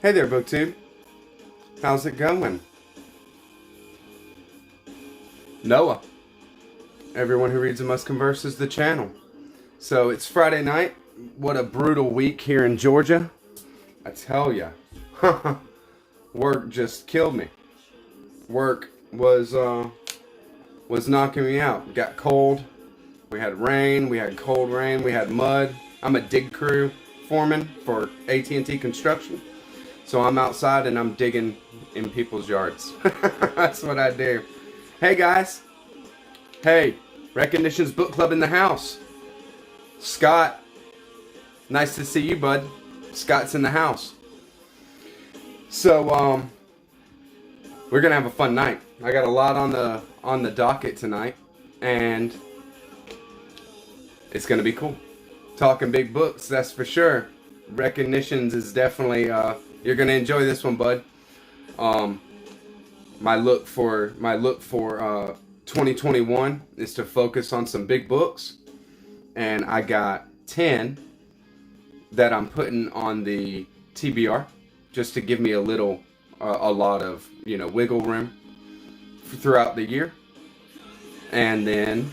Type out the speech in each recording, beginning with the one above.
Hey there, BookTube. How's it going? Noah. Everyone who reads and must converse is the channel. So it's Friday night. What a brutal week here in Georgia. I tell ya. Work just killed me. Work was knocking me out. Got cold. We had rain. We had cold rain. We had mud. I'm a dig crew foreman for AT&T Construction. So I'm outside and I'm digging in people's yards. That's what I do. Hey guys. Hey, Recognition's Book Club in the house. Scott. Nice to see you, bud. Scott's in the house. So we're gonna have a fun night. I got a lot on the docket tonight, and it's gonna be cool. Talking big books, that's for sure. Recognitions is definitely you're gonna enjoy this one, bud. My look for 2021 is to focus on some big books, and I got 10 that I'm putting on the TBR just to give me a lot of wiggle room throughout the year, and then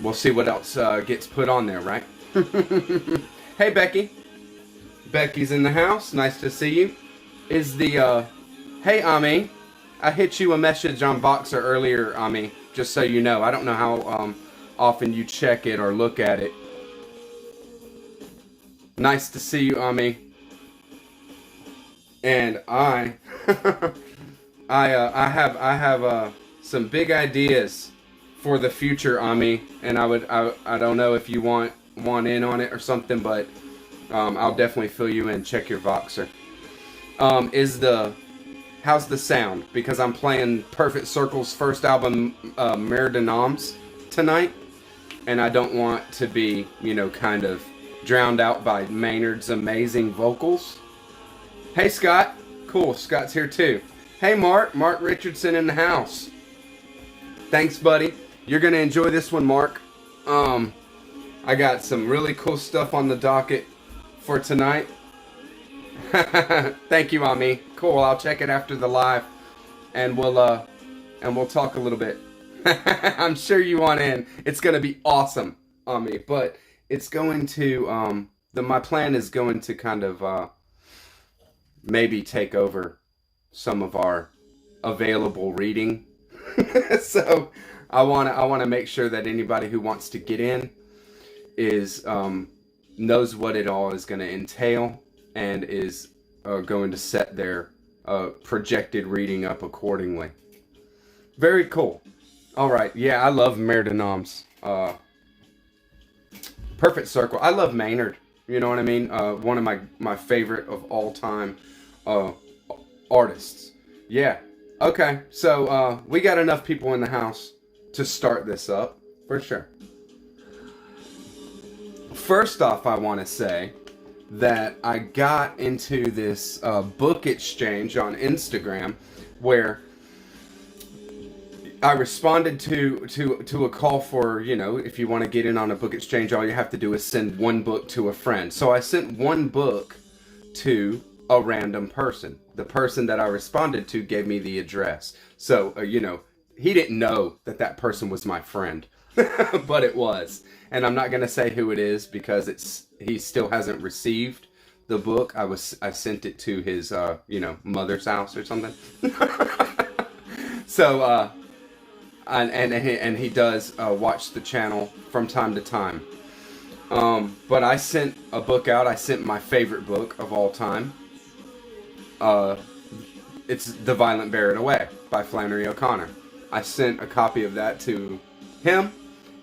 we'll see what else gets put on there, right? Hey Becky. Becky's in the house. Nice to see you. Hey Ami. I hit you a message on Voxer earlier, Ami, just so you know. I don't know how often you check it or look at it. Nice to see you, Ami. And I have some big ideas for the future, Ami, and I don't know if you want in on it or something, but I'll definitely fill you in. Check your Voxer. How's the sound? Because I'm playing Perfect Circle's first album, Mer de Noms, tonight, and I don't want to be, kind of drowned out by Maynard's amazing vocals. Hey Scott. Cool, Scott's here too. Hey Mark Richardson in the house. Thanks, buddy. You're gonna enjoy this one, Mark. I got some really cool stuff on the docket for tonight. Thank you, Ami. Cool. I'll check it after the live, and we'll talk a little bit. I'm sure you want in. It's gonna be awesome, Ami. But it's going to my plan is going to kind of maybe take over some of our available reading. So I want to make sure that anybody who wants to get in is knows what it all is going to entail and is going to set their projected reading up accordingly. Very cool. All right. Yeah, I love Mer de Noms. Perfect Circle. I love Maynard. You know what I mean? One of my favorite of all time artists. Yeah. Okay. So we got enough people in the house to start this up for sure. First off, I want to say that I got into this book exchange on Instagram where I responded to a call for, if you want to get in on a book exchange, all you have to do is send one book to a friend. So I sent one book to a random person. The person that I responded to gave me the address. So, he didn't know that person was my friend, but it was. And I'm not going to say who it is because he still hasn't received the book. I sent it to his, mother's house or something. So, and he does watch the channel from time to time. But I sent a book out. I sent my favorite book of all time. It's The Violent Bear It Away by Flannery O'Connor. I sent a copy of that to him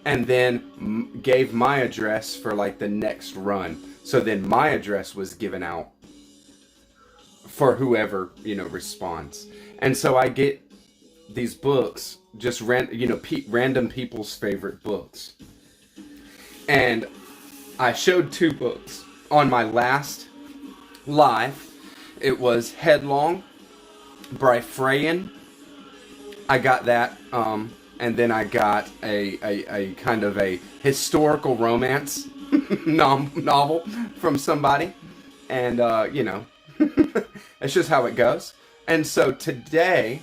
and then gave my address for like the next run. So then my address was given out for whoever, responds. And so I get these books, just random people's favorite books. And I showed two books on my last live. It was Headlong by Freyen. I got that, and then I got a kind of a historical romance novel from somebody. And, it's just how it goes. And so today,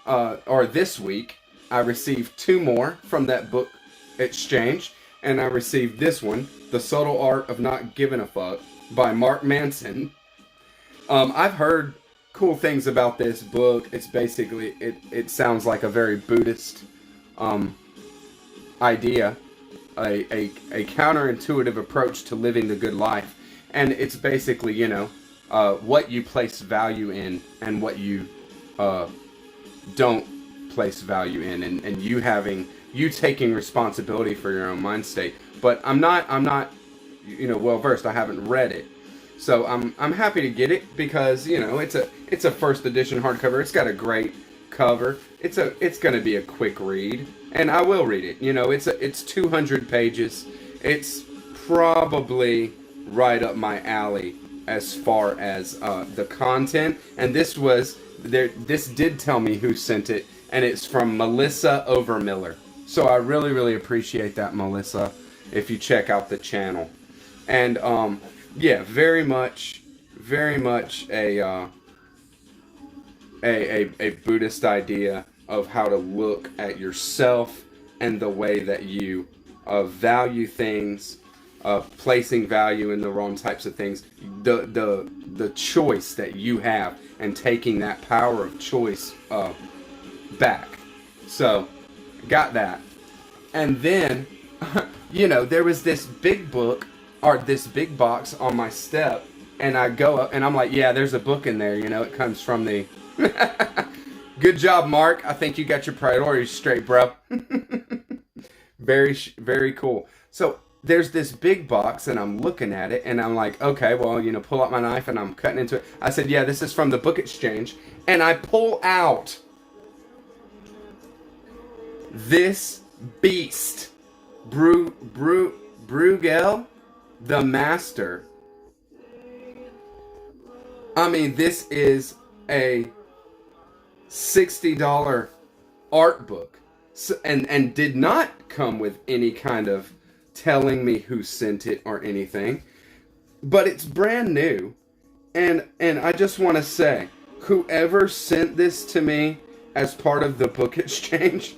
or this week, I received 2 more from that book exchange. And I received this one, The Subtle Art of Not Giving a Fuck by Manson. I've heard cool things about this book. It's basically, it sounds like a very Buddhist idea. A counterintuitive approach to living the good life. And it's basically, what you place value in and what you don't place value in, and you taking responsibility for your own mind state. But I'm not well versed. I haven't read it, so I'm happy to get it because it's a first edition hardcover. It's got a great cover. It's going to be a quick read, and I will read it. It's 200 pages. It's probably right up my alley as far as the content. And this did tell me who sent it, and it's from Melissa Overmiller. So I really, really appreciate that, Melissa, if you check out the channel. And very much a Buddhist idea of how to look at yourself and the way that you value things, placing value in the wrong types of things, the choice that you have, and taking that power of choice back. So, got that. And then, there was this big book, or this big box on my step, and I go up, and I'm like, yeah, there's a book in there, it comes from the... Good job, Mark. I think you got your priorities straight, bro. Very, very cool. So, there's this big box, and I'm looking at it, and I'm like, okay, well, pull out my knife, and I'm cutting into it. I said, yeah, this is from the book exchange. And I pull out this beast, Bruegel The Master. I mean, this is a $60 art book, and did not come with any kind of telling me who sent it or anything, but it's brand new, and I just want to say, whoever sent this to me as part of the book exchange,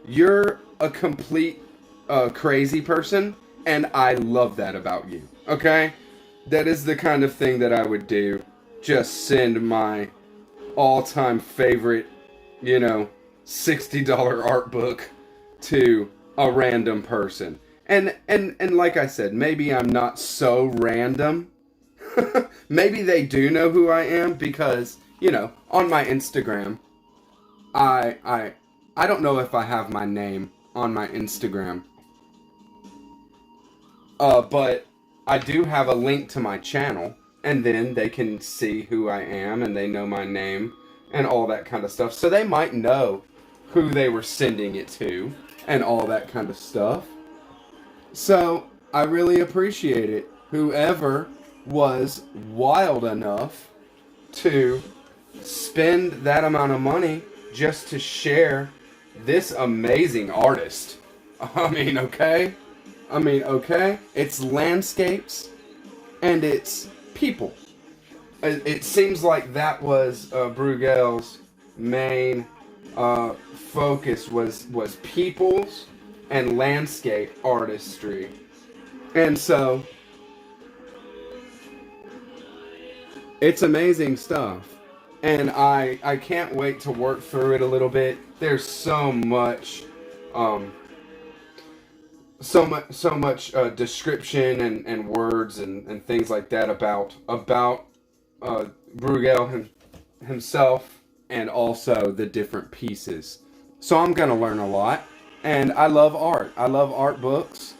you're a complete crazy person, and I love that about you. Okay, that is the kind of thing that I would do. Just send my all-time favorite, $60 art book to a random person. And like I said, maybe I'm not so random. Maybe they do know who I am because, on my Instagram, I don't know if I have my name on my Instagram. But I do have a link to my channel, and then they can see who I am, and they know my name, and all that kind of stuff. So they might know who they were sending it to, and all that kind of stuff. So, I really appreciate it. Whoever was wild enough to spend that amount of money just to share this amazing artist. I mean, okay? It's landscapes, and it's people. It seems like that was Bruegel's main focus was peoples and landscape artistry. And so, it's amazing stuff. And I can't wait to work through it a little bit. There's so much description and words and things like that about Bruegel himself, and also the different pieces. So I'm gonna learn a lot, and I love art. I love art books.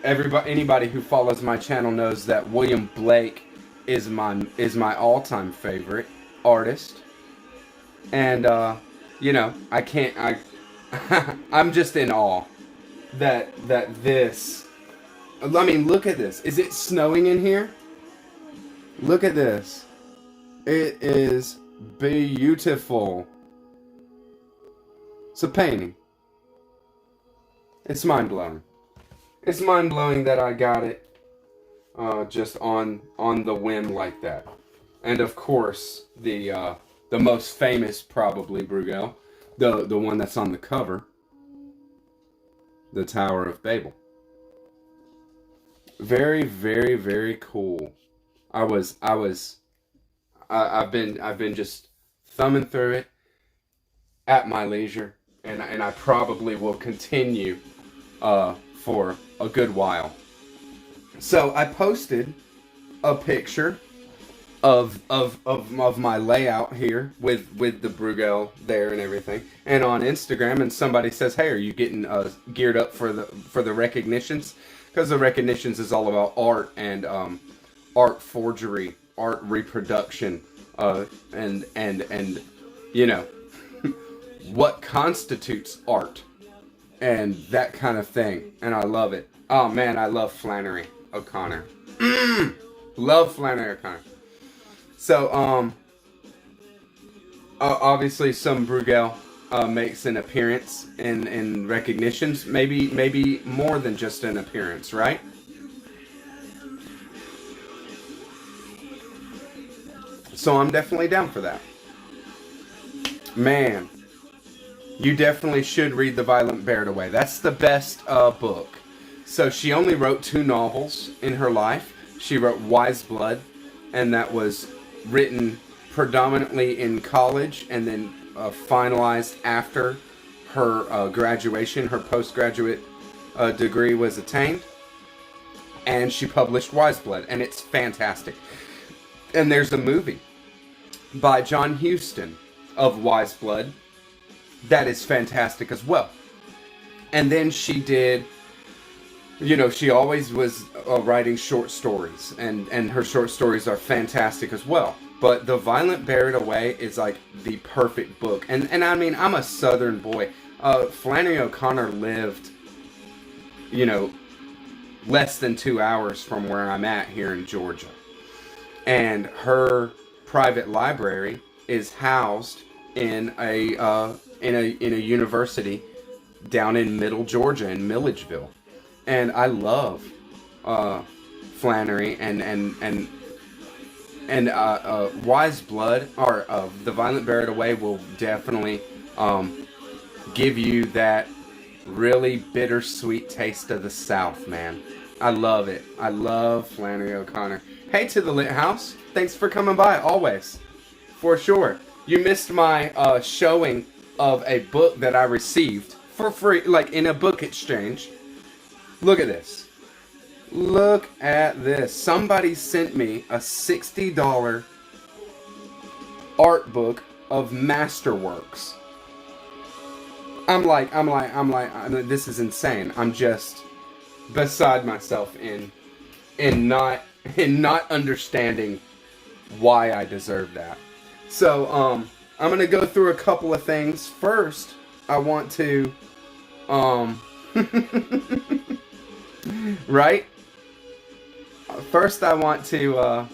Anybody who follows my channel knows that William Blake is my all-time favorite artist, and I'm just in awe that this. I mean, look at this. Is it snowing in here? Look at this. It is beautiful. It's a painting. It's mind-blowing. It's mind-blowing that I got it just on the whim like that. And of course, the most famous, probably, Bruegel, the one that's on the cover, the Tower of Babel. Very, very, very cool. I've been just thumbing through it at my leisure, and I probably will continue for a good while. So I posted a picture of my layout here with the Bruegel there and everything, and on Instagram, and somebody says, "Hey, are you getting geared up for the recognitions?" Because the recognitions is all about art and art forgery, art reproduction, and you know what constitutes art and that kind of thing. And I love it. Oh man, I love Flannery O'Connor. Love Flannery O'Connor. So obviously some Bruegel makes an appearance in recognitions. Maybe more than just an appearance, right? So I'm definitely down for that. Man, you definitely should read The Violent Buried Away. That's the best book. So she only wrote 2 novels in her life. She wrote Wise Blood, and that was written predominantly in college and then finalized after her graduation. Her postgraduate degree was attained, and she published Wise Blood, and it's fantastic. And there's a movie by John Huston of Wise Blood that is fantastic as well. And then she did, she always was writing short stories, and her short stories are fantastic as well. But The Violent Buried Away is like the perfect book. And I mean, I'm a Southern boy. Flannery O'Connor lived, less than 2 hours from where I'm at here in Georgia. And her private library is housed in a university down in Middle Georgia, in Milledgeville. And I love Flannery and Wise Blood, or The Violent Buried Away, will definitely give you that really bittersweet taste of the South, man. I love it. I love Flannery O'Connor. Hey to the Lit House. Thanks for coming by, always. For sure. You missed my showing of a book that I received for free, like in a book exchange. Look at this. Look at this. Somebody sent me a $60 art book of masterworks. I'm like, this is insane. I'm just beside myself in not understanding why I deserve that. So, I'm gonna go through a couple of things. First, I want to, right? First, I want to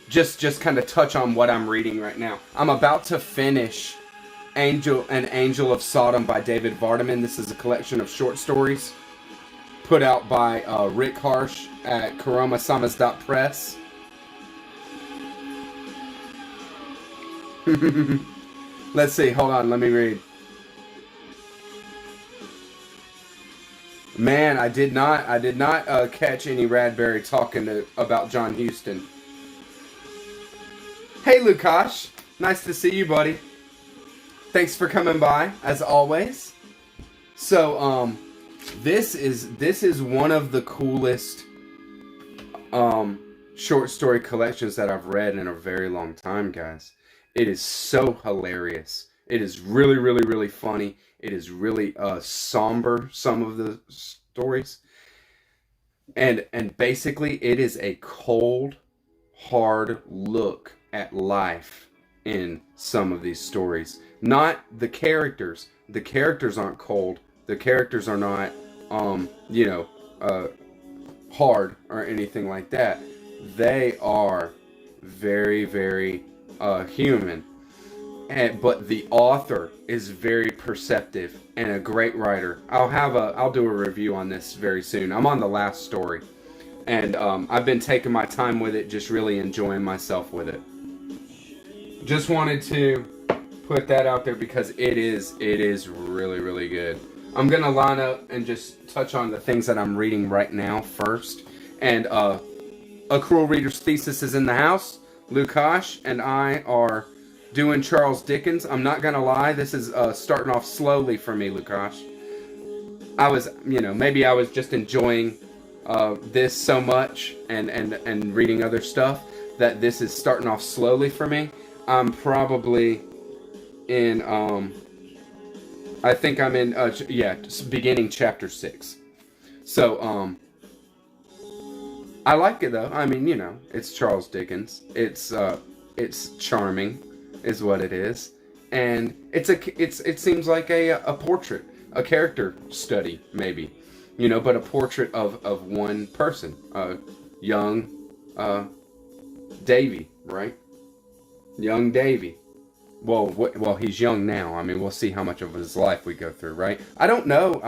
just kind of touch on what I'm reading right now. I'm about to finish An Angel of Sodom by David Vardeman. This is a collection of short stories put out by Rick Harsh at Kuromasamas.press. Let's see, hold on, let me read. Man, I did not catch any Radberry talking about John Huston. Hey, Lukash, nice to see you, buddy. Thanks for coming by, as always. So, this is one of the coolest short story collections that I've read in a very long time, guys. It is so hilarious. It is really, really, really funny. It is really somber, some of the stories. And basically, it is a cold, hard look at life in some of these stories. Not the characters. The characters aren't cold. The characters are not, hard or anything like that. They are very, very human. but the author is very perceptive and a great writer. I'll do a review on this very soon. I'm on the last story, and I've been taking my time with it, just really enjoying myself with it. Just wanted to put that out there because it is really, really good. I'm gonna line up and just touch on the things that I'm reading right now first. And A Cruel Reader's Thesis is in the house. Lukash and I are doing Charles Dickens. I'm not gonna lie, this is starting off slowly for me, Lukash. Maybe I was just enjoying this so much and reading other stuff that this is starting off slowly for me. I'm probably in, I think I'm in, beginning chapter 6. So, I like it though. I mean, it's Charles Dickens. It's charming, is what it is, and it seems like a portrait, a character study maybe, but a portrait of one person, young Davy, right? Young Davy. Well, he's young now. I mean, we'll see how much of his life we go through, right? I don't know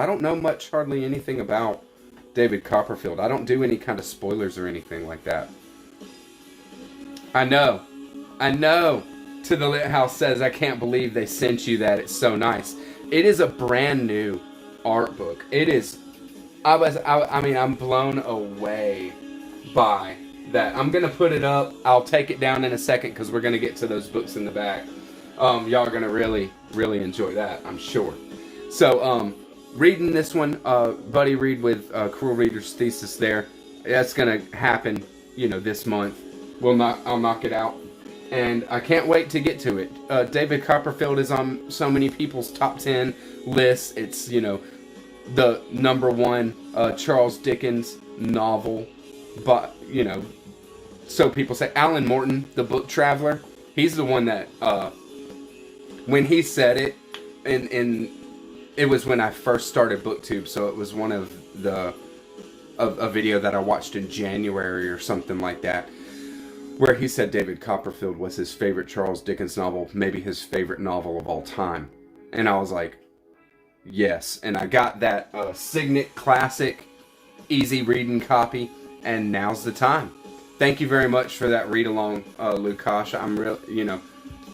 hardly anything about David Copperfield. I don't do any kind of spoilers or anything like that. I know. To the Lit House says, I can't believe they sent you that. It's so nice. It is a brand new art book. It is. I'm blown away by that. I'm gonna put it up. I'll take it down in a second because we're gonna get to those books in the back. Y'all are gonna really, really enjoy that, I'm sure. So, reading this one, Buddy Read with Cruel Reader's Thesis there. That's gonna happen, this month. I'll knock it out. And I can't wait to get to it. David Copperfield is on so many people's top 10 lists. It's, the number one Charles Dickens novel. But, so people say. Alan Morton, the book traveler, he's the one that, when he said it, it was when I first started BookTube, so it was one of a video that I watched in January or something like that, where he said David Copperfield was his favorite Charles Dickens novel, maybe his favorite novel of all time. And I was like, yes. And I got that Signet Classic, easy reading copy, and now's the time. Thank you very much for that read-along, Lukash. I'm real,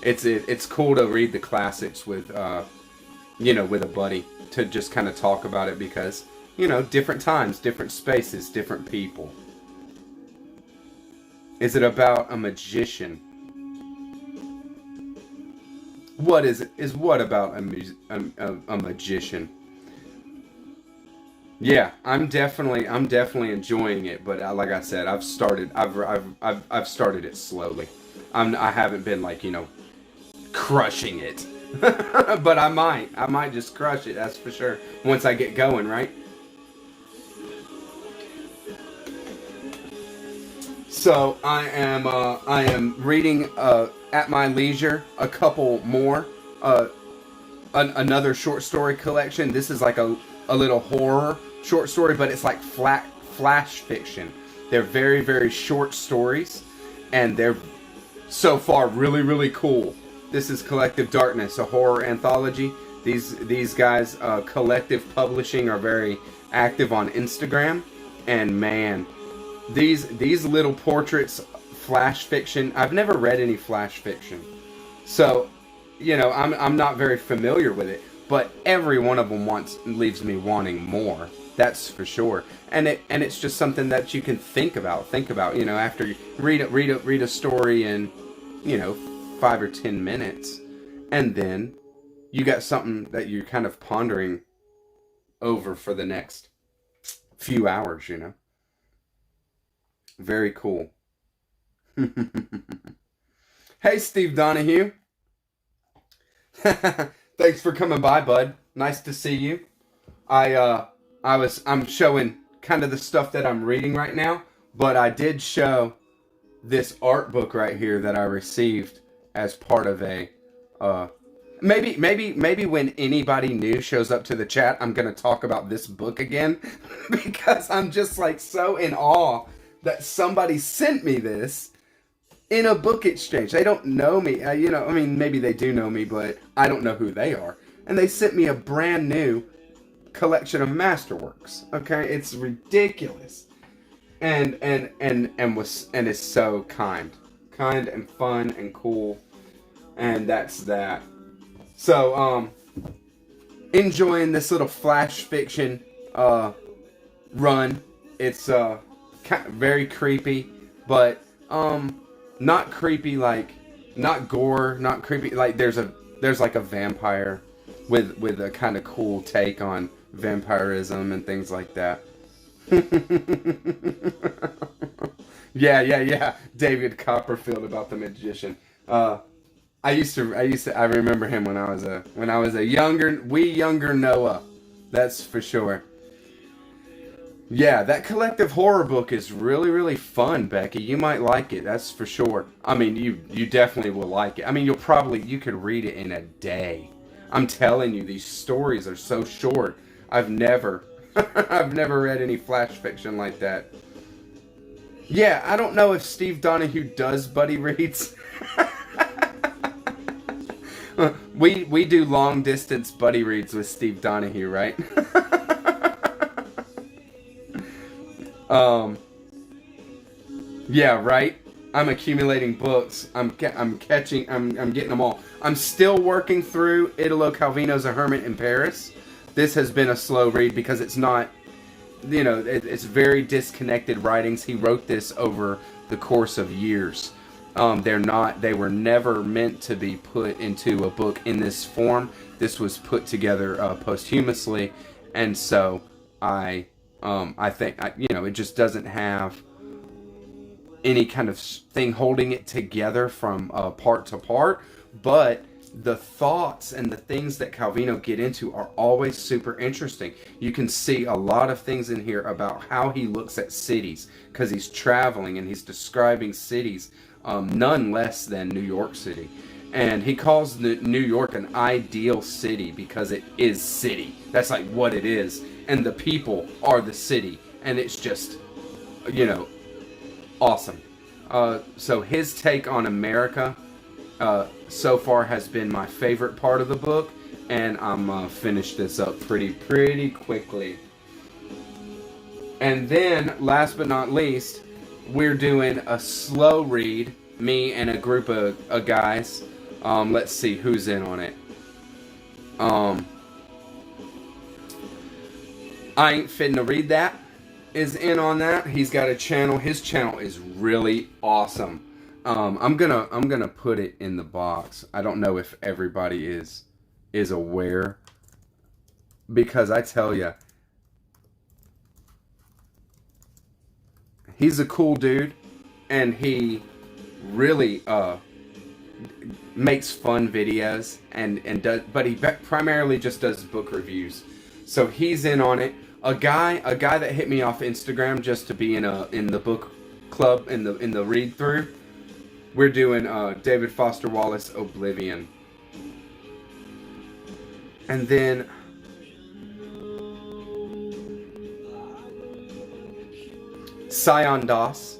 it's cool to read the classics with, with a buddy, to just kind of talk about it because, different times, different spaces, different people. Is it about a magician? What is it? Is what about a magician? Yeah, I'm definitely enjoying it, but like I said, I've started it slowly. I haven't been crushing it. But I might just crush it, that's for sure, once I get going, right? So I am reading at my leisure a couple more, another short story collection. This is like a little horror short story, but it's like flash fiction. They're very, very short stories, and they're so far really, really cool. This is Collective Darkness, a horror anthology. These guys, Collective Publishing, are very active on Instagram, and man, these little portraits, flash fiction. I've never read any flash fiction, so I'm not very familiar with it. But every one of them leaves me wanting more. That's for sure. And it's just something that you can think about. After you read a story in 5 or 10 minutes, and then you got something that you're kind of pondering over for the next few hours. Very cool. Hey, Steve Donahue. Thanks for coming by, bud. Nice to see you. I'm showing kind of the stuff that I'm reading right now, but I did show this art book right here that I received as part of a maybe when anybody new shows up to the chat, I'm gonna talk about this book again because I'm just like so in awe that somebody sent me this. in a book exchange. They don't know me. I mean, maybe they do know me, but I don't know who they are. And they sent me a brand new collection of masterworks. Okay, it's ridiculous, and it's so kind and fun and cool, and that's that. So enjoying this little flash fiction run. It's very creepy, but not creepy like, not gore, not creepy like there's like a vampire with a kind of cool take on vampirism and things like that. yeah. David Copperfield about the magician. I remember him when I was a younger Noah. That's for sure. Yeah, that collective horror book is really, really fun, Becky. You might like it, that's for sure. I mean, you definitely will like it. I mean, you could read it in a day. I'm telling you, these stories are so short. I've never read any flash fiction like that. Yeah, I don't know if Steve Donahue does buddy reads. We do long distance buddy reads with Steve Donahue, right? Yeah, right. I'm accumulating books. I'm getting them all. I'm still working through Italo Calvino's A Hermit in Paris. This has been a slow read because it's not, it's very disconnected writings. He wrote this over the course of years. They were never meant to be put into a book in this form. This was put together posthumously, and so I think it just doesn't have any kind of thing holding it together from part to part, but the thoughts and the things that Calvino get into are always super interesting. You can see a lot of things in here about how he looks at cities, because he's traveling and he's describing cities, none less than New York City. And he calls New York an ideal city because it is city. That's like what it is. And the people are the city. And it's just, awesome. So his take on America so far has been my favorite part of the book. And I'm finished this up pretty quickly. And then, last but not least, we're doing a slow read. Me and a group of guys. Let's see who's in on it. I Ain't Finna Read That is in on that. He's got a channel. His channel is really awesome. I'm gonna put it in the box. I don't know if everybody is aware, because I tell you, he's a cool dude, and he really makes fun videos and does, but he primarily just does book reviews. So he's in on it. A guy that hit me off Instagram just to be in the book club in the read through. We're doing David Foster Wallace Oblivion. And then Sion Das.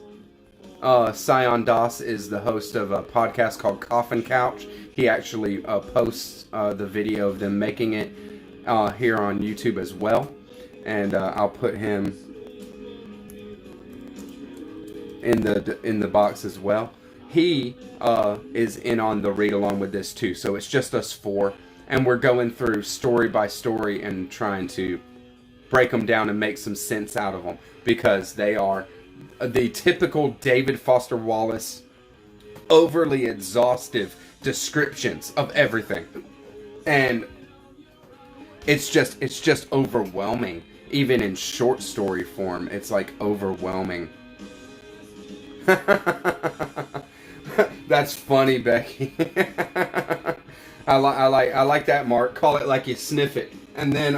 Sion Das is the host of a podcast called Coffin Couch. He actually posts the video of them making it here on YouTube as well. And I'll put him in the box as well. He is in on the read along with this too. So it's just us four. And we're going through story by story and trying to break them down and make some sense out of them. Because they are the typical David Foster Wallace, overly exhaustive descriptions of everything. And it's just overwhelming. Even in short story form, it's like overwhelming. That's funny, Becky. I like that, Mark. Call it like you sniff it. And then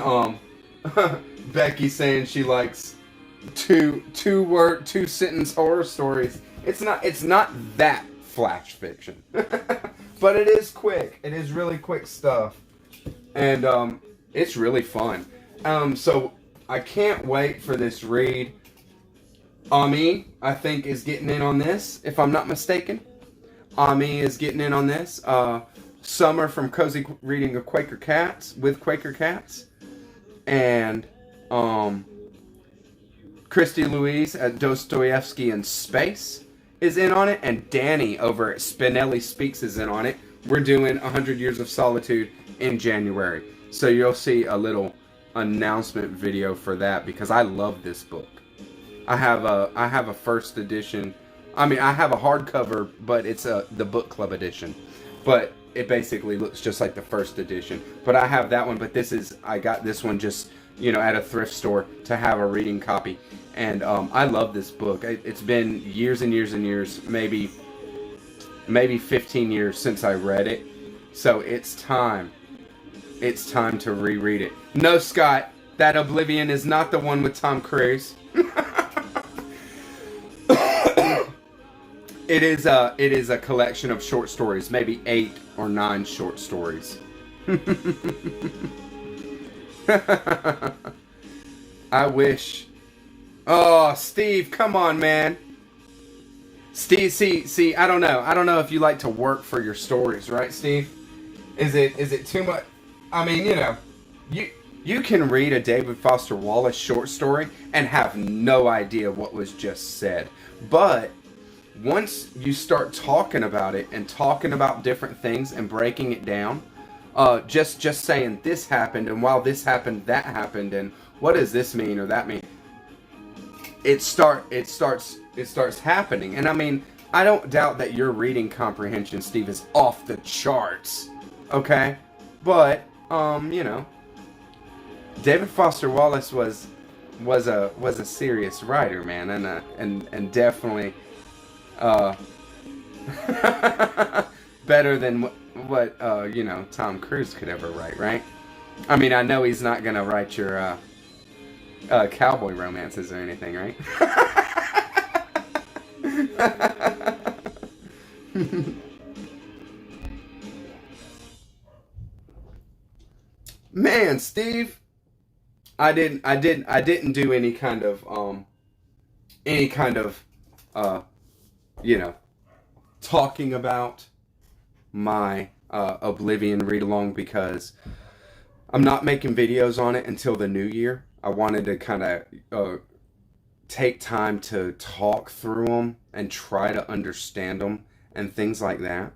Becky saying she likes two sentence horror stories. It's not that flash fiction. But it is quick. It is really quick stuff. And it's really fun. So I can't wait for this read. Ami, I think, is getting in on this, if I'm not mistaken. Ami is getting in on this. Summer from Cozy Reading of Quaker Cats with Quaker Cats. And Christy Louise at Dostoevsky in Space is in on it. And Danny over at Spinelli Speaks is in on it. We're doing 100 Years of Solitude in January. So you'll see a little announcement video for that because I love this book. I have a first edition. I mean, I have a hardcover, but it's the book club edition. But it basically looks just like the first edition. But I have that one, but I got this one just, at a thrift store to have a reading copy. And I love this book. It's been years and years and years, maybe 15 years since I read it. So it's time. It's time to reread it. No, Scott, that Oblivion is not the one with Tom Cruise. It is a collection of short stories, maybe 8 or 9 short stories. I wish. Oh, Steve, come on, man. Steve, see, I don't know. I don't know if you like to work for your stories, right, Steve? Is it too much? I mean, you can read a David Foster Wallace short story and have no idea what was just said. But once you start talking about it and talking about different things and breaking it down, just saying this happened and while this happened, that happened, and what does this mean or that mean? It starts happening. And I mean, I don't doubt that your reading comprehension, Steve, is off the charts. Okay? But David Foster Wallace was a serious writer, man, and definitely better than what Tom Cruise could ever write, right? I mean, I know he's not gonna write your cowboy romances or anything, right? Man, Steve, I didn't do any kind of talking about my Oblivion read along because I'm not making videos on it until the new year. I wanted to kind of take time to talk through them and try to understand them and things like that.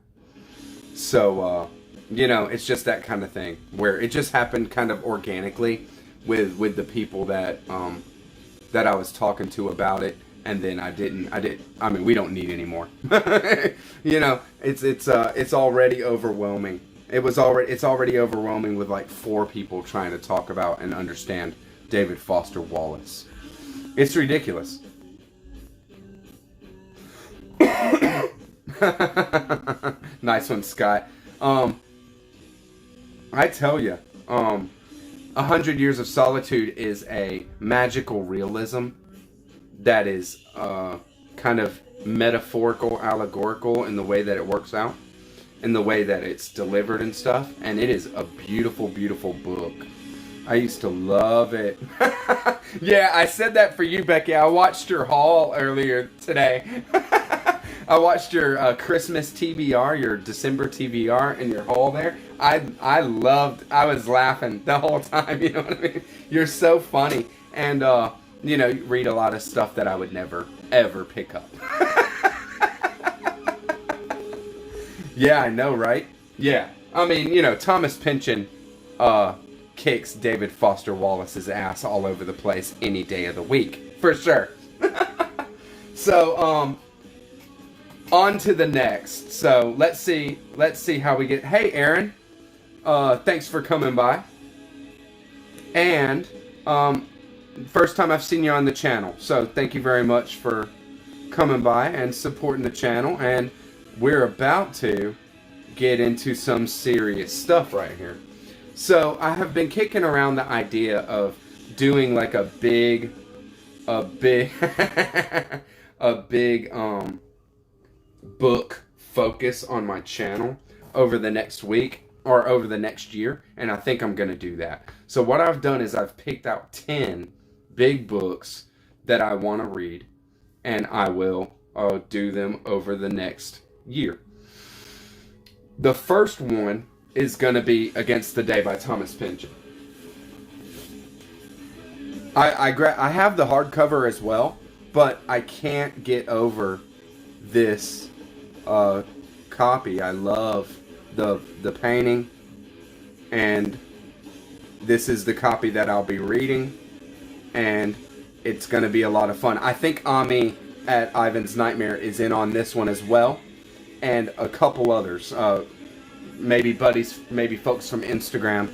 So it's just that kind of thing where it just happened kind of organically with the people that I was talking to about it, and then I mean, we don't need any more. It's already overwhelming. It's already overwhelming with like 4 people trying to talk about and understand David Foster Wallace. It's ridiculous. Nice one, Scott. I tell you, 100 Years of Solitude is a magical realism that is kind of metaphorical, allegorical in the way that it works out, in the way that it's delivered and stuff, and it is a beautiful, beautiful book. I used to love it. Yeah, I said that for you, Becky. I watched your haul earlier today. I watched your Christmas TBR, your December TBR, and your haul there. I was laughing the whole time, you know what I mean? You're so funny. And, you read a lot of stuff that I would never, ever pick up. Yeah, I know, right? Yeah. I mean, Thomas Pynchon kicks David Foster Wallace's ass all over the place any day of the week. For sure. So, on to the next. So let's see how we get. Hey, Aaron, thanks for coming by. And first time I've seen you on the channel, so thank you very much for coming by and supporting the channel. And we're about to get into some serious stuff right here. So I have been kicking around the idea of doing like a big book focus on my channel over the next week or over the next year, and I think I'm going to do that. So what I've done is I've picked out 10 big books that I want to read, and I will do them over the next year. The first one is going to be Against the Day by Thomas Pynchon. I have the hardcover as well, but I can't get over this copy. I love the painting, and this is the copy that I'll be reading, and it's going to be a lot of fun. I think Ami at Ivan's Nightmare is in on this one as well, and a couple others. Maybe buddies, maybe folks from Instagram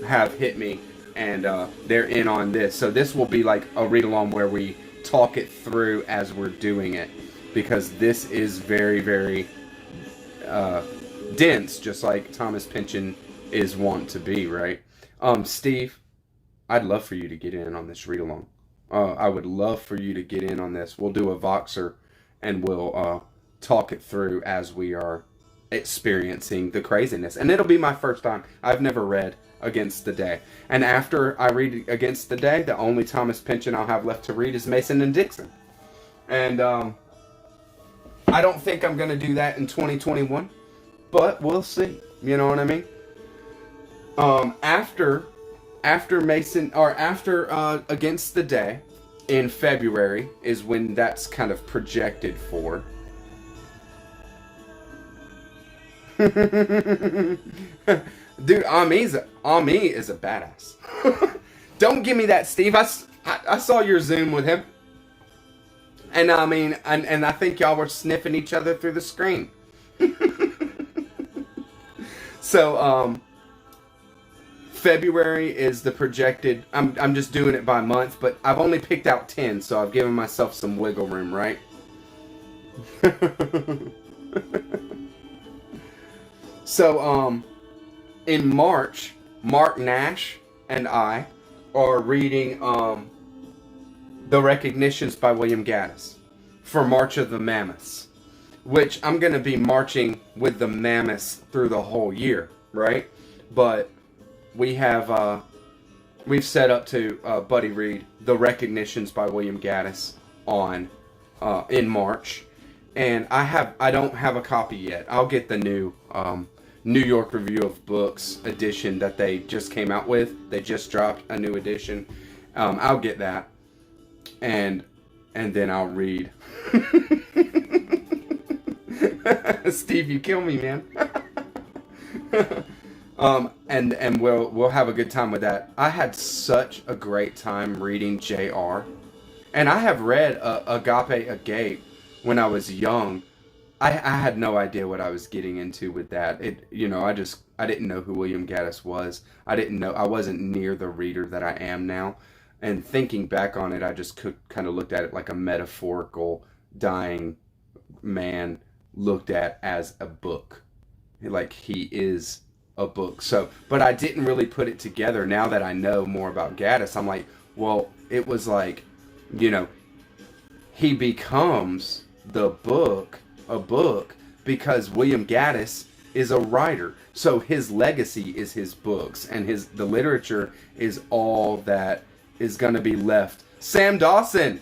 have hit me, and they're in on this. So this will be like a read-along where we talk it through as we're doing it, because this is very, very dense, just like Thomas Pynchon is wont to be, right? Steve, I'd love for you to get in on this read-along. I would love for you to get in on this. We'll do a Voxer, and we'll talk it through as we are experiencing the craziness. And it'll be my first time. I've never read Against the Day. And after I read Against the Day, the only Thomas Pynchon I'll have left to read is Mason and Dixon. And I don't think I'm going to do that in 2021, but we'll see. You know what I mean? After Mason, or after Against the Day in February is when that's kind of projected for. Dude, Ami is a badass. Don't give me that, Steve. I saw your Zoom with him, and I mean, and I think y'all were sniffing each other through the screen. So, February is the projected. I'm just doing it by month, but I've only picked out 10, so I've given myself some wiggle room, right? So, in March, Mark Nash and I are reading The Recognitions by William Gaddis for March of the Mammoths, which I'm going to be marching with the Mammoths through the whole year, right? But we have, we've set up to buddy read The Recognitions by William Gaddis on, in March. And I don't have a copy yet. I'll get the new, New York Review of Books edition that they just came out with. They just dropped a new edition. I'll get that, and then I'll read. Steve, you kill me, man. And we'll have a good time with that. I had such a great time reading J.R. And I have read Agape Agape when I was young. I had no idea what I was getting into with that. I didn't know who William Gaddis was. I wasn't near the reader that I am now. And thinking back on it, I just kind of looked at it like a metaphorical dying man looked at as a book. Like he is a book. So, but I didn't really put it together. Now that I know more about Gaddis, I'm like, well, it was like, he becomes the book, a book, because William Gaddis is a writer. So his legacy is his books, and the literature is all that is going to be left. Sam Dawson,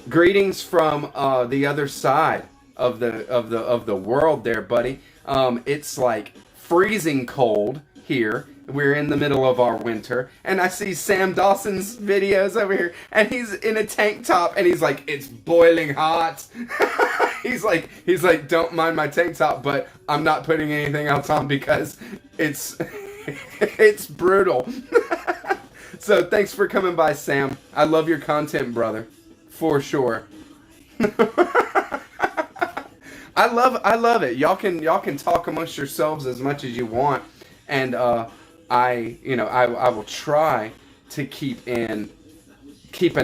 greetings from the other side of the world, there, buddy. It's like freezing cold here. We're in the middle of our winter, and I see Sam Dawson's videos over here, and he's in a tank top, and he's like, it's boiling hot. he's like, don't mind my tank top, but I'm not putting anything else on because it's it's brutal. So thanks for coming by, Sam. I love your content, brother, for sure. I love it. Y'all can talk amongst yourselves as much as you want, and I will try to keep an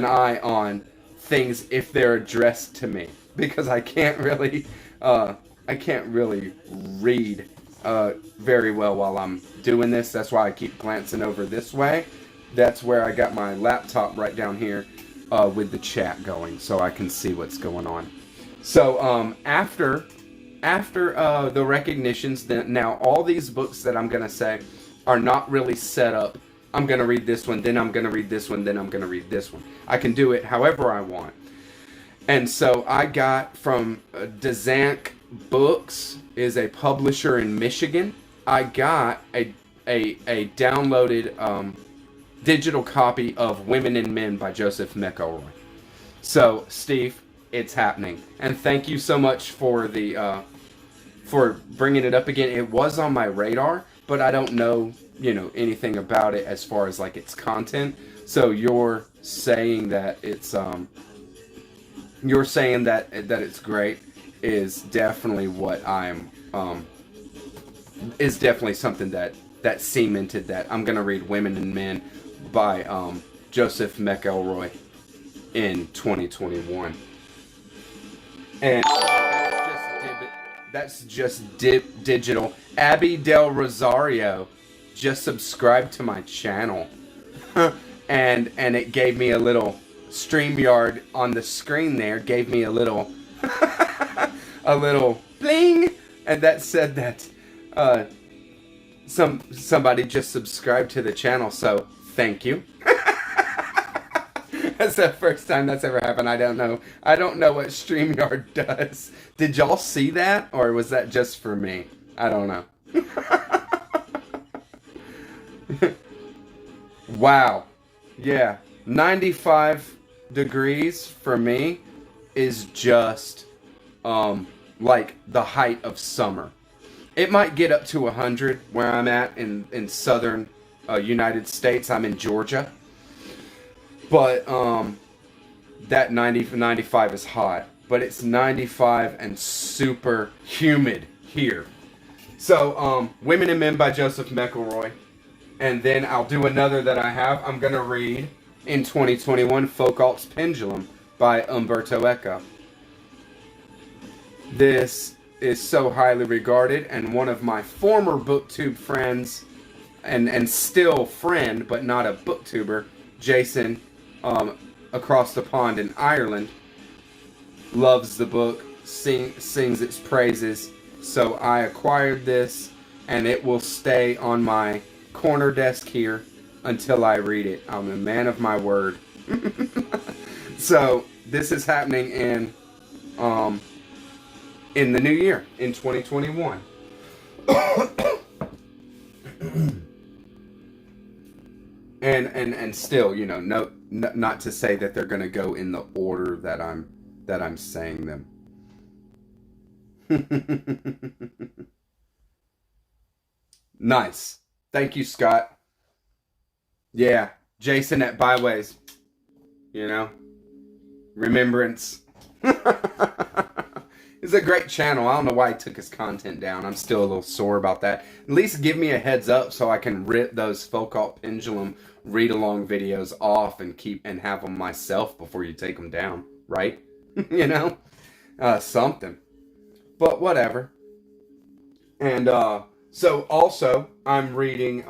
eye on things if they're addressed to me, because I can't really read very well while I'm doing this. That's why I keep glancing over this way. That's where I got my laptop right down here with the chat going, so I can see what's going on. So after the recognitions, now all these books that I'm gonna say are not really set up. I'm gonna read this one, then I'm gonna read this one, then I'm gonna read this one. I can do it however I want. And so I got from Dzank Books is a publisher in Michigan. I got a downloaded digital copy of Women and Men by Joseph McElroy. So, Steve, it's happening. And thank you so much for the for bringing it up again. It was on my radar, but I don't know, anything about it as far as like its content. So you're saying that it's it's great is definitely what I'm is definitely something that cemented that I'm gonna read Women and Men by Joseph McElroy in 2021. And that's just digital. Abby Del Rosario just subscribed to my channel. and it gave me a little StreamYard on the screen there, gave me a little a little bling, and that said that somebody just subscribed to the channel, so thank you. That's the first time that's ever happened. I don't know what StreamYard does. Did y'all see that, or was that just for me? I don't know. Wow. Yeah. 95 degrees for me is just like the height of summer. It might get up to 100 where I'm at in southern United States. I'm in Georgia. But that 95 is hot. But it's 95 and super humid here. So, Women and Men by Joseph McElroy. And then I'll do another that I have. I'm going to read in 2021 Foucault's Pendulum by Umberto Eco. This is so highly regarded, and one of my former BookTube friends, and still friend, but not a BookTuber, Jason, across the pond in Ireland, loves the book, sings its praises. So I acquired this, and it will stay on my corner desk here until I read it. I'm a man of my word. So this is happening in the new year, in 2021. and still, not to say that they're going to go in the order that I'm saying them. Nice. Thank you, Scott. Yeah, Jason at Byways. Remembrance. It's a great channel. I don't know why he took his content down. I'm still a little sore about that. At least give me a heads up so I can rip those Foucault Pendulum read-along videos off and have them myself before you take them down, right? Something. But whatever. And so also I'm reading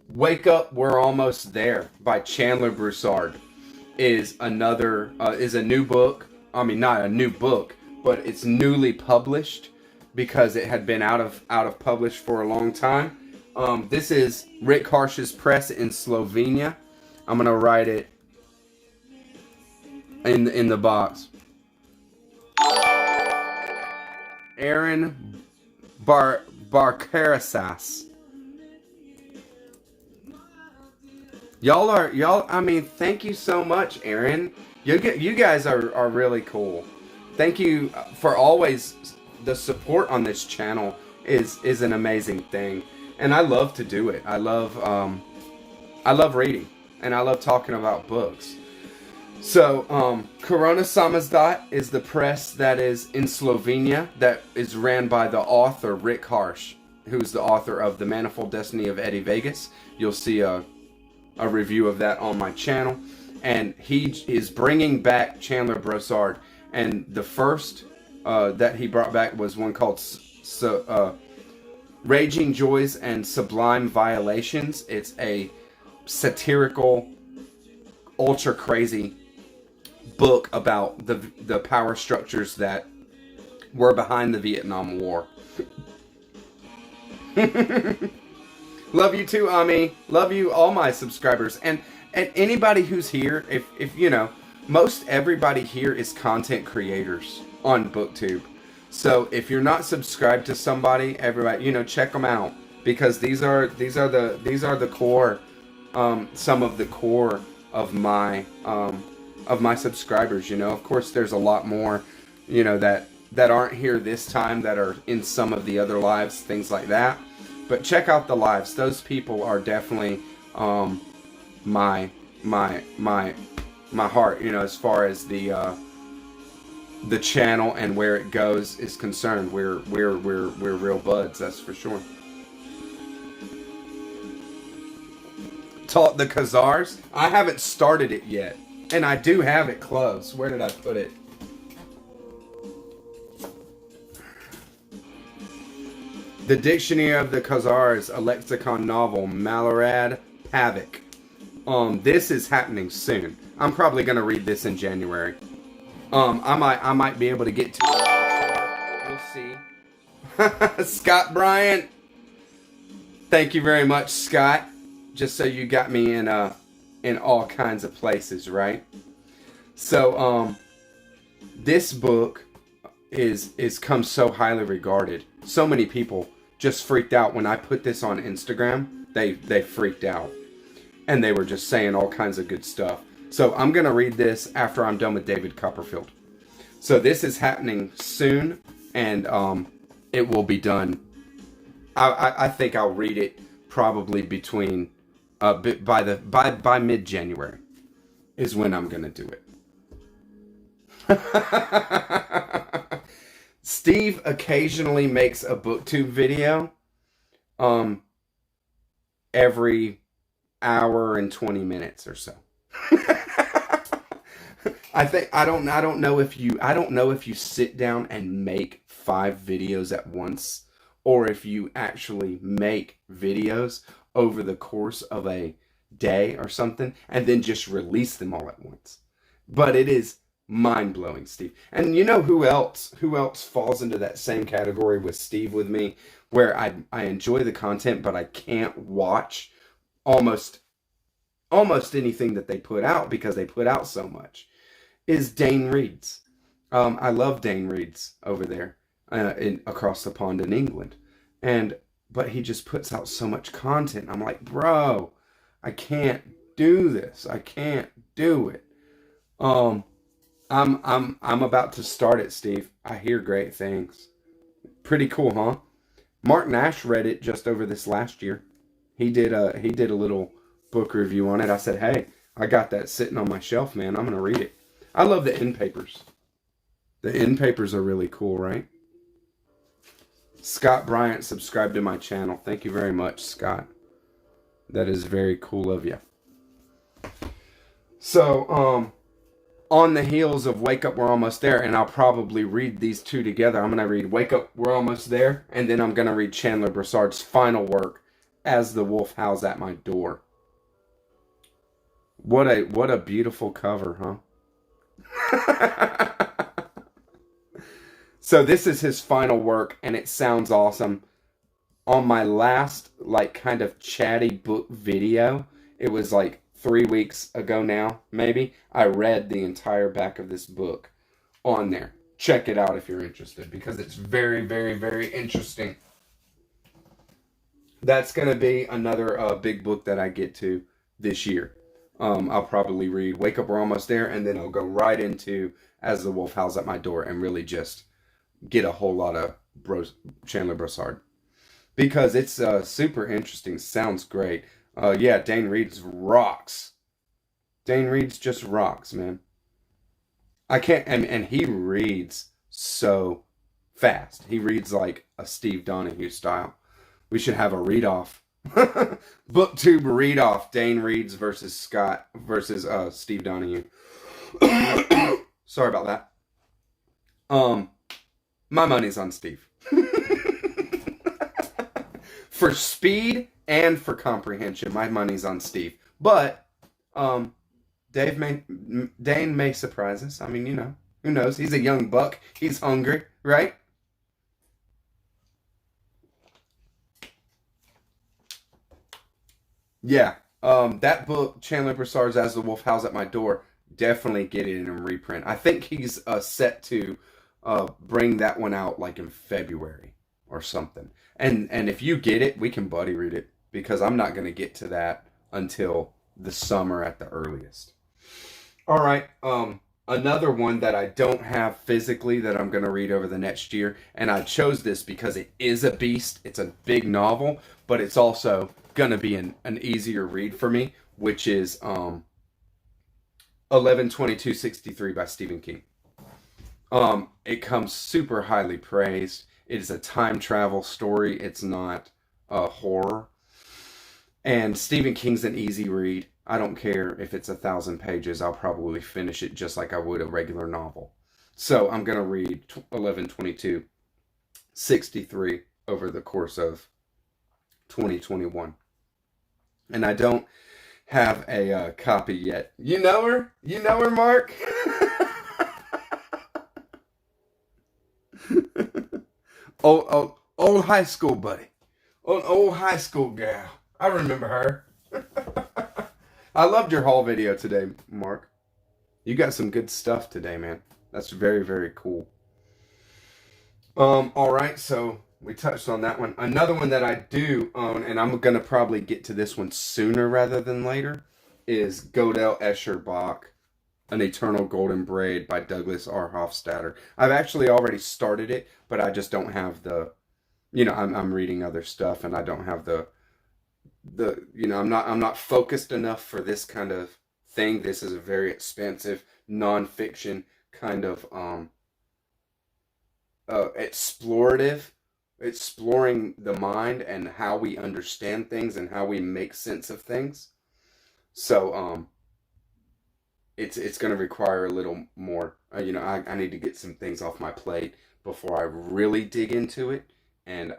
Wake Up, We're Almost There by Chandler Brossard. Is a new book. I mean, not a new book, but it's newly published because it had been out of published for a long time. This is Rick Harsh's press in Slovenia. I'm gonna write it in the box. Aaron Barcarasas. Y'all, I mean, thank you so much, Aaron. You guys are really cool. Thank you for always, the support on this channel is an amazing thing. And I love to do it. I love reading. And I love talking about books. So, Corona Samizdat is the press that is in Slovenia that is ran by the author Rick Harsh, who's the author of The Manifold Destiny of Eddie Vegas. You'll see a review of that on my channel. And he is bringing back Chandler Brossard. And the first that he brought back was one called Raging Joys and Sublime Violations. It's a satirical, ultra crazy book about the power structures that were behind the Vietnam War. Love you too, Ami. Love you, all my subscribers. And anybody who's here, if most everybody here is content creators. on BookTube. So if you're not subscribed to somebody, everybody, you know, check them out, because these are the core, some of the core of my subscribers. You know, of course, there's a lot more, you know, that aren't here this time, that are in some of the other lives, things like that. But check out the lives. Those people are definitely my heart, you know, as far as the channel and where it goes is concerned. We're real buds, that's for sure. Taught the Khazars. I haven't started it yet, and I do have it close. Where did I put it? The Dictionary of the Khazars, a lexicon novel, Milorad, Pavic. This is happening soon. I'm probably gonna read this in January. I might be able to get to it. We'll see. Scott Bryant. Thank you very much, Scott. Just so you got me in all kinds of places, right? So this book is come so highly regarded. So many people just freaked out when I put this on Instagram. They freaked out, and they were just saying all kinds of good stuff. So I'm gonna read this after I'm done with David Copperfield. So this is happening soon, and it will be done. I think I'll read it probably between by mid-January is when I'm gonna do it. Steve occasionally makes a BookTube video every hour and 20 minutes or so. I don't know if you sit down and make 5 videos at once, or if you actually make videos over the course of a day or something and then just release them all at once. But it is mind-blowing, Steve. And you know who else falls into that same category with Steve with me, where I enjoy the content but I can't watch almost anything that they put out because they put out so much, is Dane Reeds. I love Dane Reeds over there across the pond in England, but he just puts out so much content. I'm like, bro, I can't do this. I can't do it. I'm about to start it, Steve. I hear great things. Pretty cool, huh? Mark Nash read it just over this last year. He did a little book review on it. I said, hey, I got that sitting on my shelf, man. I'm gonna read it. I love the end papers. The end papers are really cool, right? Scott Bryant subscribed to my channel. Thank you very much, Scott. That is very cool of you. So, on the heels of Wake Up, We're Almost There, and I'll probably read these two together. I'm going to read Wake Up, We're Almost There, and then I'm going to read Chandler Brossard's final work, As the Wolf Howls at My Door. What a beautiful cover, huh? So this is his final work, and it sounds awesome. On my last, kind of chatty book video, it was 3 weeks ago now, maybe, I read the entire back of this book on there. Check it out if you're interested, because it's very, very, very interesting. That's going to be another big book that I get to this year. I'll probably read Wake Up, We're Almost There, and then I'll go right into As the Wolf Howls at My Door and really just get a whole lot of Chandler Brossard. Because it's super interesting. Sounds great. Yeah, Dane Reeds rocks. Dane Reeds just rocks, man. I can't, and he reads so fast. He reads like a Steve Donahue style. We should have a read-off. BookTube read-off. Dane Reeds versus Steve Donahue. Sorry about that. My money's on Steve. For speed and for comprehension, my money's on Steve. But Dane may surprise us. I mean, you know, who knows? He's a young buck. He's hungry, right? Yeah. That book, Chandler Brossard's As the Wolf Howls at My Door, definitely get it in a reprint. I think he's set to bring that one out like in February or something. And if you get it, we can buddy read it, because I'm not going to get to that until the summer at the earliest. All right. Another one that I don't have physically that I'm going to read over the next year, and I chose this because it is a beast. It's a big novel, but it's also going to be an easier read for me, which is 11/22/63 by Stephen King. It comes super highly praised. It is a time travel story. It's not a horror. And Stephen King's an easy read. I don't care if it's 1,000 pages. I'll probably finish it just like I would a regular novel. So I'm going to read 11/22/63 over the course of 2021. And I don't have a copy yet. You know her? You know her, Mark? old high school buddy. Old high school gal. I remember her. I loved your haul video today, Mark. You got some good stuff today, man. That's very, very cool. All right, so we touched on that one. Another one that I do own, and I'm going to probably get to this one sooner rather than later, is Godel, Escher, Bach, An Eternal Golden Braid by Douglas R. Hofstadter. I've actually already started it, but I just don't have the, I'm reading other stuff, and I don't have the I'm not focused enough for this kind of thing. This is a very expansive nonfiction kind of exploring the mind and how we understand things and how we make sense of things. So it's going to require a little more. I need to get some things off my plate before I really dig into it, and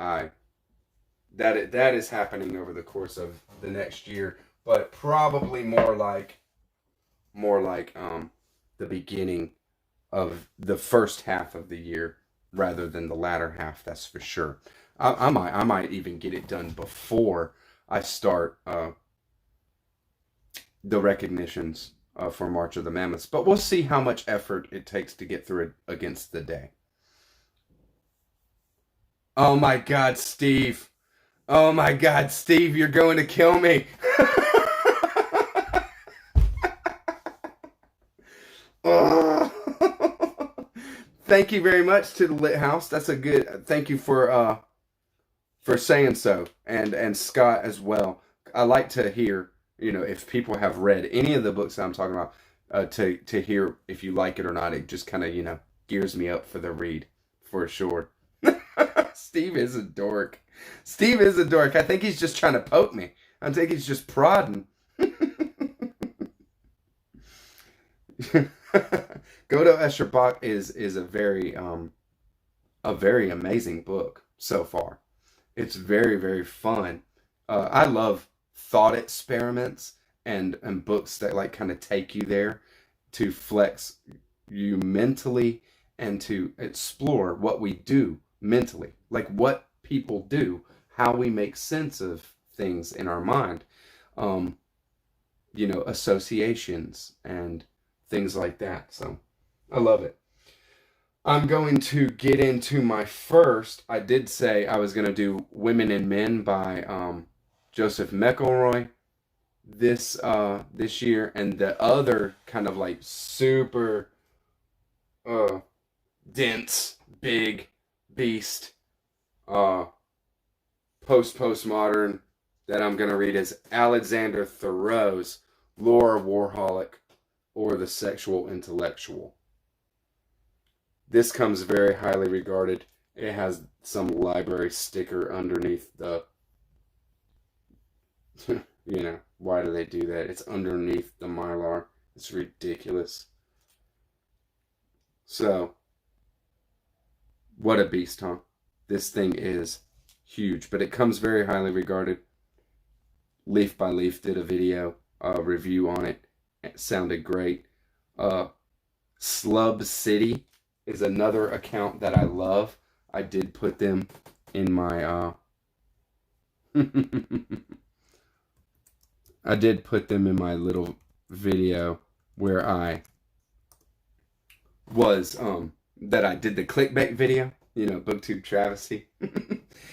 that is happening over the course of the next year, but probably more like the beginning of the first half of the year rather than the latter half. That's for sure. I might even get it done before I start the recognitions for March of the Mammoths, but we'll see how much effort it takes to get through it against the day. Oh my God, Steve. Oh my God, Steve, you're going to kill me. Oh. Thank you very much to the Lit House. That's a good, thank you for saying so. And Scott as well. I like to hear, if people have read any of the books that I'm talking about, to hear if you like it or not. It just kind of, gears me up for the read, for sure. Steve is a dork. Steve is a dork. I think he's just trying to poke me. I think he's just prodding. Godel, Escher, Bach is a very amazing book so far. It's very, very fun. I love thought experiments and books that like kind of take you there to flex you mentally and to explore what we do mentally, like what people do, how we make sense of things in our mind, associations and things like that. So I love it. I'm going to get into my first. I did say I was going to do Women and Men by Joseph McElroy this year, and the other kind of like super dense, big beast postmodern that I'm going to read is Alexander Thoreau's Laura Warholic, or The Sexual Intellectual. This comes very highly regarded. It has some library sticker underneath the, why do they do that? It's underneath the Mylar. It's ridiculous. So, what a beast, huh? This thing is huge, but it comes very highly regarded. Leaf by Leaf did a video review on it. It sounded great. Slub City is another account that I love. I did put them in my I did put them in my little video where I was that I did the clickbait video, BookTube Travesty.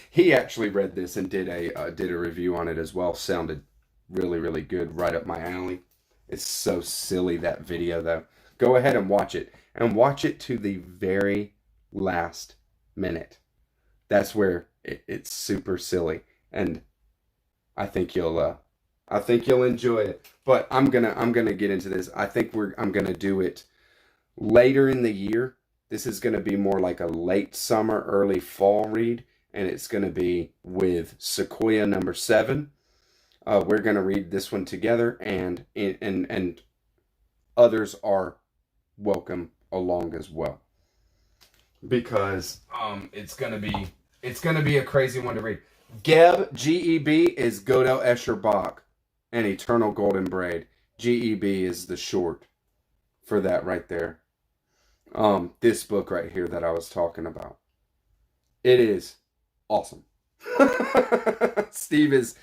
He actually read this and did a review on it as well. Sounded really, really good, right up my alley. It's so silly, that video, though. Go ahead and watch it, and watch it to the very last minute. That's where it's super silly, and I think you'll enjoy it. But I'm gonna get into this. I think I'm gonna do it later in the year. This is gonna be more like a late summer, early fall read, and it's gonna be with Sequoia number 7. We're gonna read this one together, and others are welcome along as well, because it's gonna be a crazy one to read. Geb is Godel, Escher, Bach, and Eternal Golden Braid. Geb is the short for that right there. This book right here that I was talking about, it is awesome. Steve is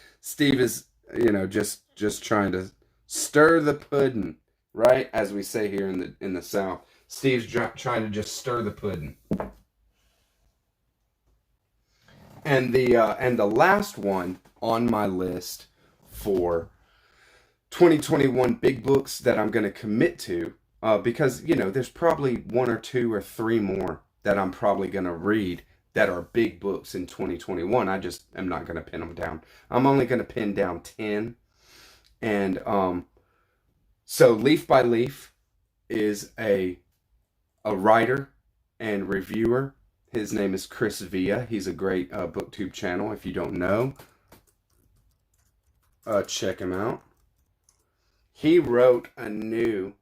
just trying to stir the pudding, right? As we say here in the South. Steve's trying to just stir the pudding. And the last one on my list for 2021 big books that I'm going to commit to, because there's probably 1 or 2 or 3 more that I'm probably going to read that are big books in 2021. I just am not going to pin them down. I'm only going to pin down 10. And so Leaf by Leaf is a writer and reviewer. His name is Chris Villa. He's a great BookTube channel. If you don't know, check him out. He wrote a new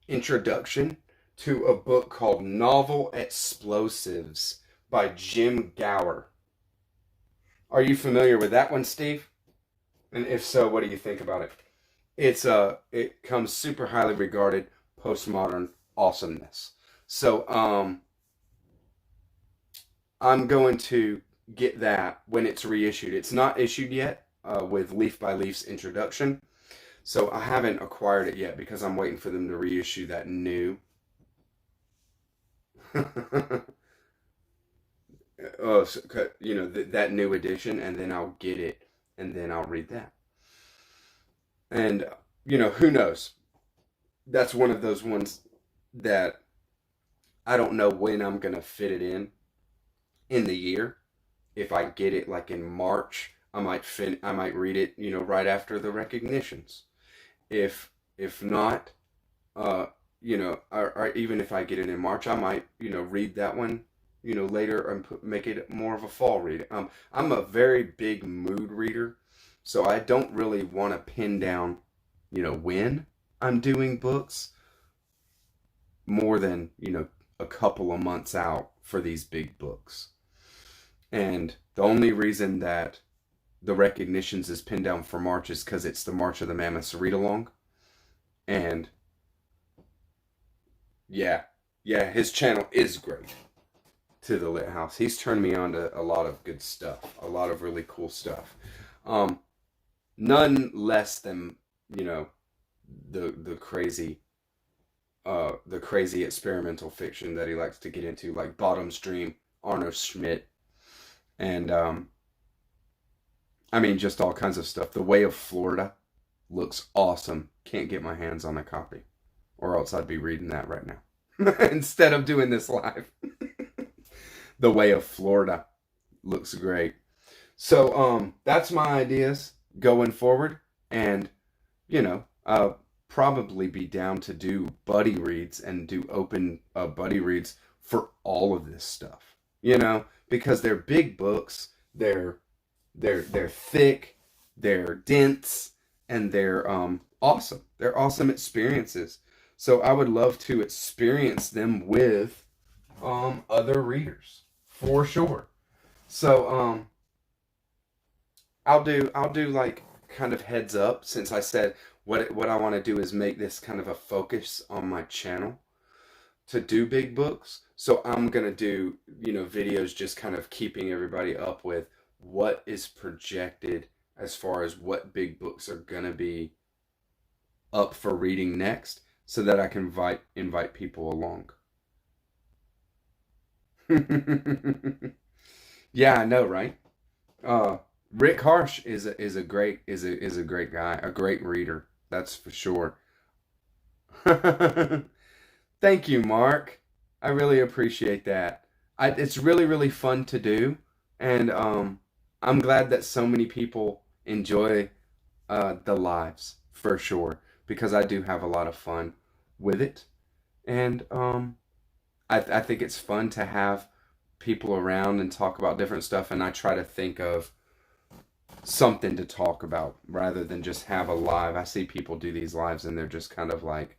introduction to a book called Novel Explosives by Jim Gower. Are you familiar with that one, Steve? And if so, what do you think about it? It comes super highly regarded, postmodern awesomeness. So I'm going to get that when it's reissued. It's not issued yet with Leaf by Leaf's introduction. So I haven't acquired it yet because I'm waiting for them to reissue that new. That new edition, and then I'll get it, and then I'll read that. And, who knows? That's one of those ones that I don't know when I'm going to fit it in the year. If I get it like in March, I might read it, right after the recognitions. If not, or even if I get it in March, I might, read that one, later and make it more of a fall read. I'm a very big mood reader, so I don't really want to pin down, when I'm doing books more than, a couple of months out for these big books. And the only reason that the recognitions is pinned down for March is because it's the March of the Mammoths read-along. And yeah, his channel is great. To the Lit House. He's turned me on to a lot of good stuff. A lot of really cool stuff. None less than, the crazy experimental fiction that he likes to get into, like Bottom's Dream, Arno Schmidt, and just all kinds of stuff. The Way of Florida looks awesome. Can't get my hands on a copy, or else I'd be reading that right now instead of doing this live. The Way of Florida looks great. So that's my ideas going forward, and I'll probably be down to do buddy reads and do open buddy reads for all of this stuff. Because they're big books, they're thick, they're dense, and they're awesome. They're awesome experiences. So I would love to experience them with other readers, for sure. So I'll do like kind of heads up, since I said what I want to do is make this kind of a focus on my channel to do big books. So I'm going to do, videos just kind of keeping everybody up with what is projected as far as what big books are going to be up for reading next, so that I can invite people along. Yeah, I know, right? Rick Harsh is a great guy, a great reader. That's for sure. Thank you, Mark. I really appreciate that. It's really fun to do, and I'm glad that so many people enjoy the lives for sure because I do have a lot of fun with it, and I think it's fun to have people around and talk about different stuff, and I try to think of something to talk about rather than just have a live. I see people do these lives and they're just kind of like,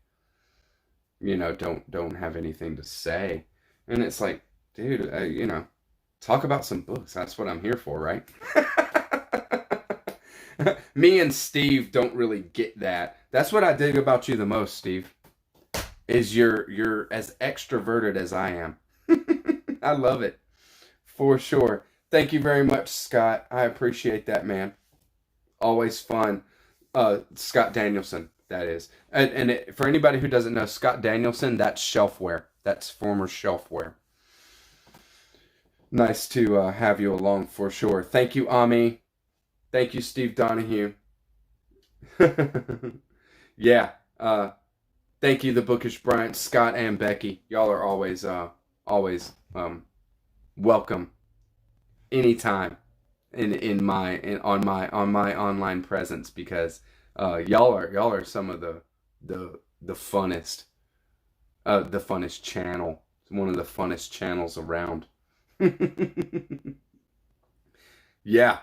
don't have anything to say, and it's like, dude, talk about some books. That's what I'm here for, right? Me and Steve don't really get that. That's what I dig about you the most, Steve. Is you're as extroverted as I am. I love it for sure. Thank you very much, Scott. I appreciate that, man. Always fun. Scott Danielson, that is. For anybody who doesn't know, Scott Danielson, that's shelfware. That's former shelfware. Nice to have you along for sure. Thank you, Ami. Thank you, Steve Donahue. Yeah. Thank you, the Bookish Bryant, Scott and Becky. Y'all are always welcome anytime on my online presence because y'all are some of the funnest channel, one of the funnest channels around. Yeah,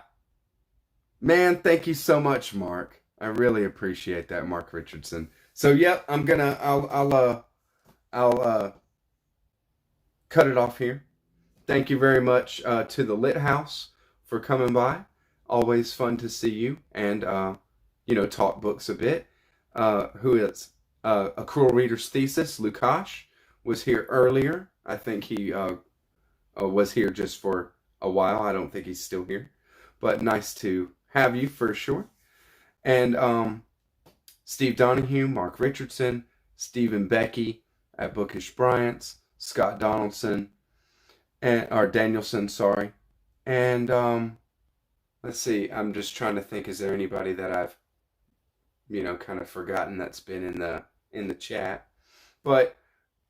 man, thank you so much, Mark. I really appreciate that, Mark Richardson. So yep, I'll cut it off here. Thank you very much to the Lit House for coming by. Always fun to see you and talk books a bit. Who is A Cruel Reader's Thesis, Lukash, was here earlier. I think he was here just for a while. I don't think he's still here, but nice to have you for sure. And Steve Donahue, Mark Richardson, Steve and Becky at Bookish Bryant's, Scott Donaldson, or Danielson, sorry. And let's see, I'm just trying to think, is there anybody that I've kind of forgotten that's been in the chat? But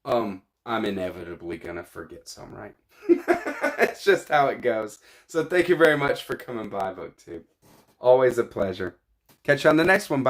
I'm inevitably gonna forget some, right? It's just how it goes. So thank you very much for coming by, BookTube. Always a pleasure. Catch you on the next one. Bye.